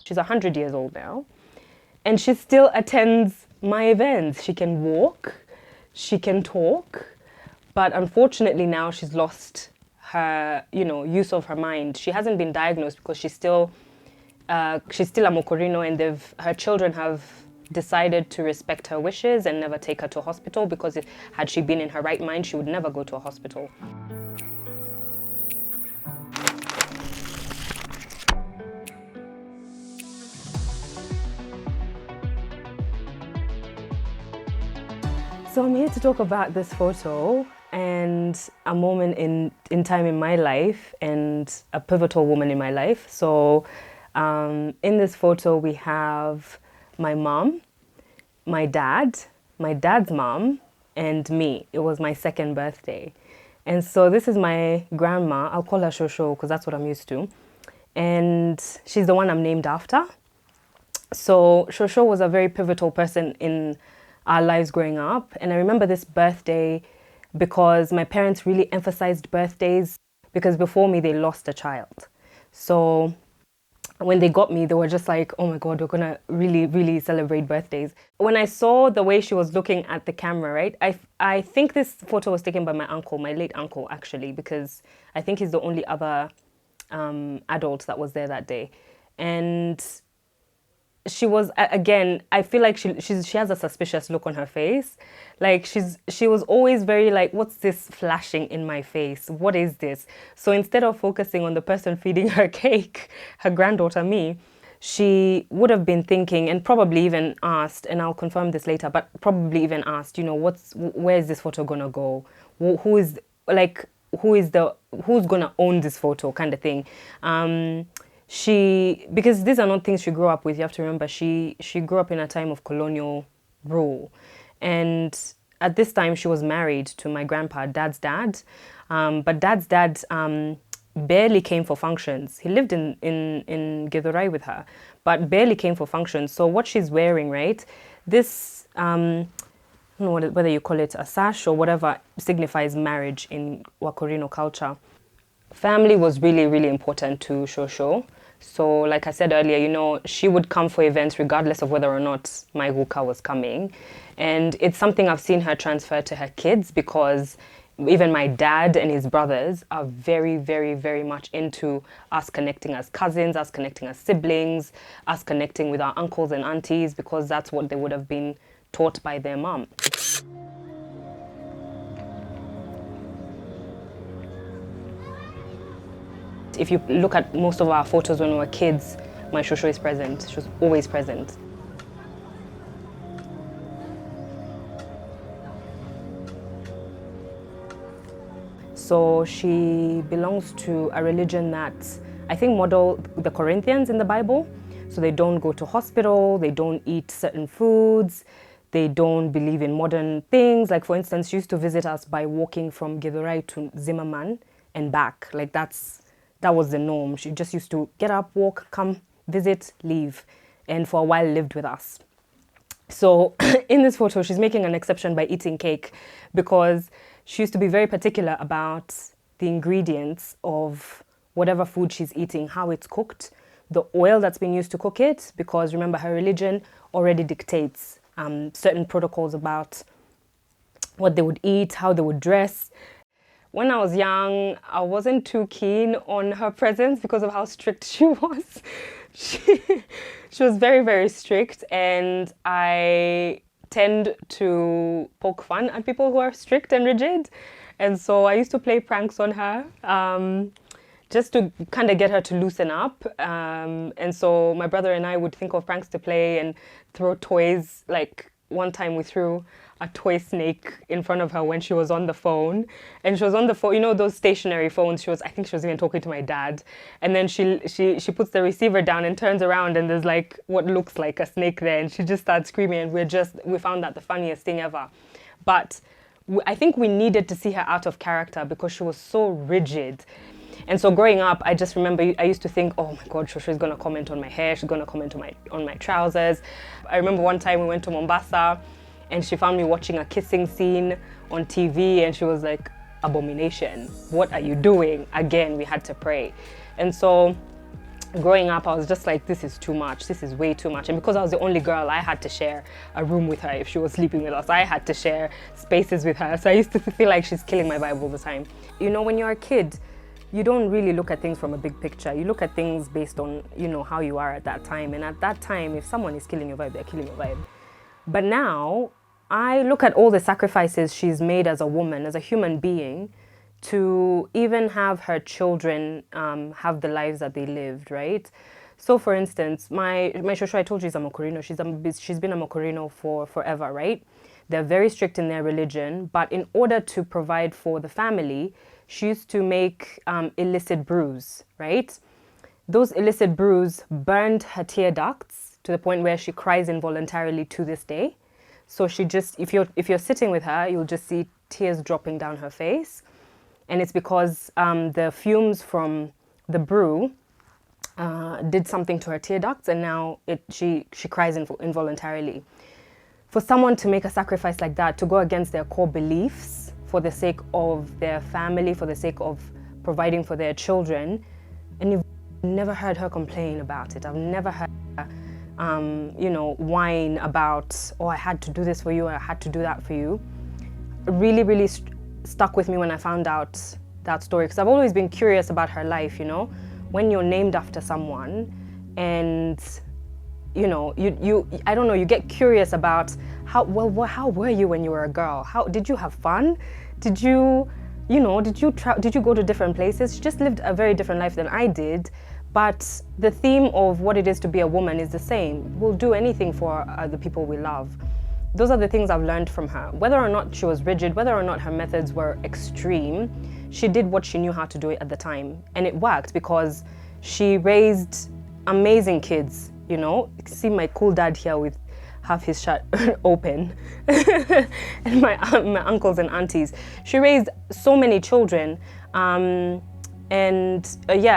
She's 100 years old now. And she still attends my events. She can walk, she can talk, but unfortunately now she's lost her, use of her mind. She hasn't been diagnosed because she's still a Mokorino, and her children have decided to respect her wishes and never take her to a hospital, because had she been in her right mind, she would never go to a hospital. So I'm here to talk about this photo and a moment in time in my life, and a pivotal woman in my life. So in this photo we have my mom, my dad's mom, and me. It was my second birthday. And so this is my grandma. I'll call her Shosho because that's what I'm used to. And she's the one I'm named after. So Shosho was a very pivotal person in our lives growing up. And I remember this birthday because my parents really emphasized birthdays, because before me they lost a child. So when they got me, they were just like, oh my God, we're gonna really, really celebrate birthdays. When I saw the way she was looking at the camera, right, I think this photo was taken by my uncle, my late uncle actually, because I think he's the only other adult that was there that day. And she was, again, I feel like she has a suspicious look on her face. Like she was always very like, what's this flashing in my face? What is this? So instead of focusing on the person feeding her cake, her granddaughter, me, she would have been thinking, and probably even asked, and I'll confirm this later, but probably even asked, where is this photo gonna go? Who's gonna own this photo, kind of thing. Because these are not things she grew up with. You have to remember, she grew up in a time of colonial rule. And at this time, she was married to my grandpa, Dad's dad. But Dad's dad barely came for functions. He lived in Githurai with her, but barely came for functions. So what she's wearing, right, this, I don't know whether you call it a sash or whatever, signifies marriage in Wakorino culture. Family was really, really important to Shosho. So like I said earlier, she would come for events regardless of whether or not my Ruka was coming. And it's something I've seen her transfer to her kids, because even my dad and his brothers are very, very, very much into us connecting as cousins, us connecting as siblings, us connecting with our uncles and aunties, because that's what they would have been taught by their mom. If you look at most of our photos when we were kids, my Shosho is present. She was always present. So she belongs to a religion that I think model the Corinthians in the Bible. So they don't go to hospital, they don't eat certain foods, they don't believe in modern things. Like for instance, she used to visit us by walking from Githurai to Zimmerman and back. Like that was the norm. She just used to get up, walk, come, visit, leave, and for a while lived with us. So in this photo, she's making an exception by eating cake, because she used to be very particular about the ingredients of whatever food she's eating, how it's cooked, the oil that's been used to cook it, because remember, her religion already dictates certain protocols about what they would eat, how they would dress. When I was young, I wasn't too keen on her presence because of how strict she was. She was very, very strict, and I tend to poke fun at people who are strict and rigid. And so I used to play pranks on her just to kind of get her to loosen up. And so my brother and I would think of pranks to play and throw toys. Like one time we threw a toy snake in front of her when she was on the phone. And she was on the phone, those stationary phones. I think she was even talking to my dad. And then she puts the receiver down and turns around, and there's like what looks like a snake there. And she just starts screaming, and we found that the funniest thing ever. But I think we needed to see her out of character because she was so rigid. And so growing up, I just remember I used to think, oh my God, Shosho is going to comment on my hair. She's going to comment on my trousers. I remember one time we went to Mombasa, and she found me watching a kissing scene on TV, and she was like, abomination, what are you doing? Again, we had to pray. And so growing up, I was just like, this is too much, this is way too much. And because I was the only girl, I had to share a room with her. If she was sleeping with us, I had to share spaces with her. So I used to feel like she's killing my vibe all the time. You know, when you're a kid, you don't really look at things from a big picture. You look at things based on, you know, how you are at that time. And at that time, if someone is killing your vibe, they're killing your vibe. But now, I look at all the sacrifices she's made as a woman, as a human being, to even have her children have the lives that they lived, right? So for instance, my shosho, I told you, is a Mokorino. She's been a Mokorino for forever, right? They're very strict in their religion, but in order to provide for the family, she used to make illicit brews, right? Those illicit brews burned her tear ducts to the point where she cries involuntarily to this day. So she just, if you're sitting with her, you'll just see tears dropping down her face. And it's because the fumes from the brew did something to her tear ducts, and now she cries involuntarily. For someone to make a sacrifice like that, to go against their core beliefs for the sake of their family, for the sake of providing for their children, and you've never heard her complain about it. I've never heard her, you know, whine about, oh, I had to do this for you, or I had to do that for you. Really, really stuck with me when I found out that story, because I've always been curious about her life, you know, when you're named after someone and, you know, I don't know, you get curious about how were you when you were a girl? How did you have fun? Did you know, did you go to different places? She just lived a very different life than I did, but the theme of what it is to be a woman is the same. We'll do anything for the people we love. Those are the things I've learned from her. Whether or not she was rigid, whether or not her methods were extreme, she did what she knew how to do at the time. And it worked because she raised amazing kids, you know. You can see my cool dad here with half his shirt open. And my uncles and aunties. She raised so many children. Yeah,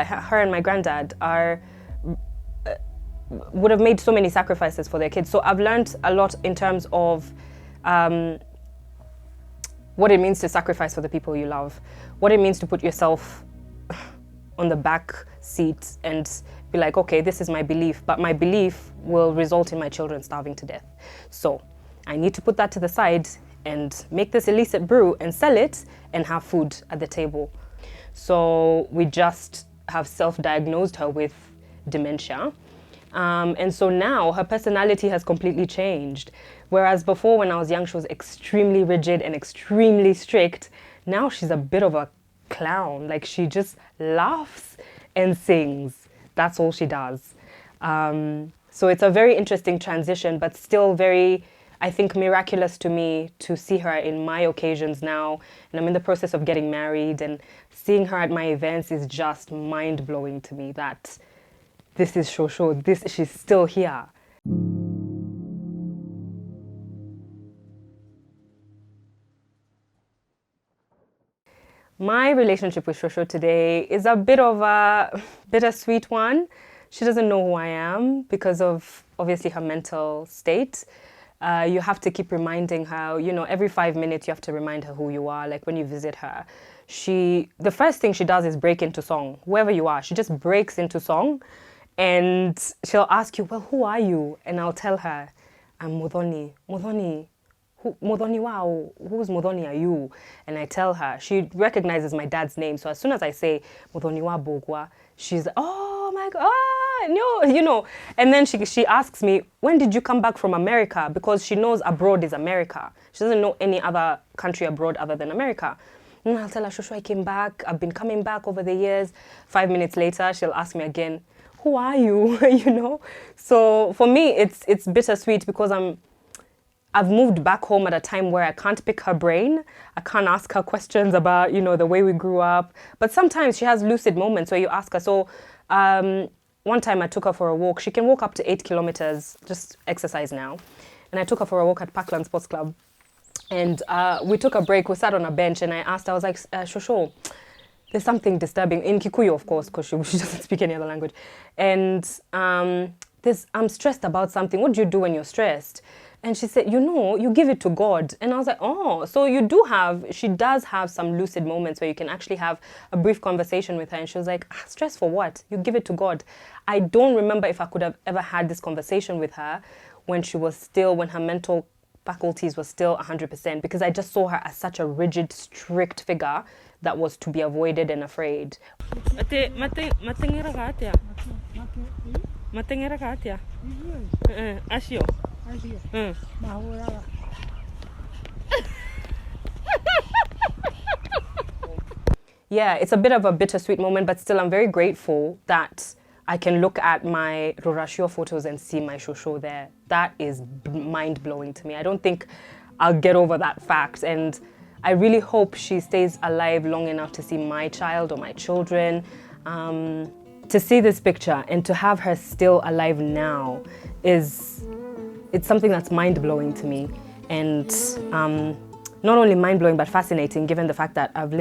her and my granddad would have made so many sacrifices for their kids. So I've learned a lot in terms of what it means to sacrifice for the people you love, what it means to put yourself on the back seat and be like, okay, this is my belief, but my belief will result in my children starving to death. So I need to put that to the side and make this illicit brew and sell it and have food at the table. So we just have self-diagnosed her with dementia. And so now her personality has completely changed. Whereas before, when I was young, she was extremely rigid and extremely strict. Now she's a bit of a clown. Like, she just laughs and sings. That's all she does. So it's a very interesting transition, but still very, I think, miraculous to me to see her in my occasions now. And I'm in the process of getting married, and seeing her at my events is just mind-blowing to me that this is Shosho, she's still here. My relationship with Shosho today is a bit of a bittersweet one. She doesn't know who I am because of, obviously, her mental state. You have to keep reminding her, you know, every 5 minutes you have to remind her who you are. Like when you visit her, the first thing she does is break into song. Whoever you are, she just breaks into song. And she'll ask you, well, who are you? And I'll tell her, I'm Modoni. Modoni, wow, who's Modoni are you? And I tell her, she recognizes my dad's name. So as soon as I say Modoni wa Bogwa, she's like, oh my God, no, you know. And then she asks me, when did you come back from America? Because she knows abroad is America. She doesn't know any other country abroad other than America. And I'll tell her, Shosho, I came back. I've been coming back over the years. 5 minutes later, she'll ask me again, who are you? You know? So for me, it's bittersweet because I've moved back home at a time where I can't pick her brain. I can't ask her questions about, you know, the way we grew up. But sometimes she has lucid moments where you ask her. So one time I took her for a walk. She can walk up to 8 kilometers, just exercise now. And I took her for a walk at Parkland Sports Club. And we took a break. We sat on a bench and I asked her, I was like, Shosho, there's something disturbing, in Kikuyu, of course, because she doesn't speak any other language. And I'm stressed about something. What do you do when you're stressed? And she said, you know, you give it to God. And I was like, oh, so she does have some lucid moments where you can actually have a brief conversation with her. And she was like, stress for what? You give it to God. I don't remember if I could have ever had this conversation with her when her mental faculties were still 100%, because I just saw her as such a rigid, strict figure that was to be avoided and afraid. Yeah, it's a bit of a bittersweet moment, but still I'm very grateful that I can look at my Rorashio photos and see my Shosho there. That is mind-blowing to me. I don't think I'll get over that fact. And I really hope she stays alive long enough to see my child or my children. To see this picture and to have her still alive now it's something that's mind-blowing to me. And not only mind-blowing, but fascinating, given the fact that I'd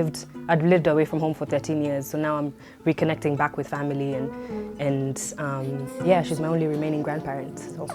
lived away from home for 13 years. So now I'm reconnecting back with family, and yeah, she's my only remaining grandparent. So.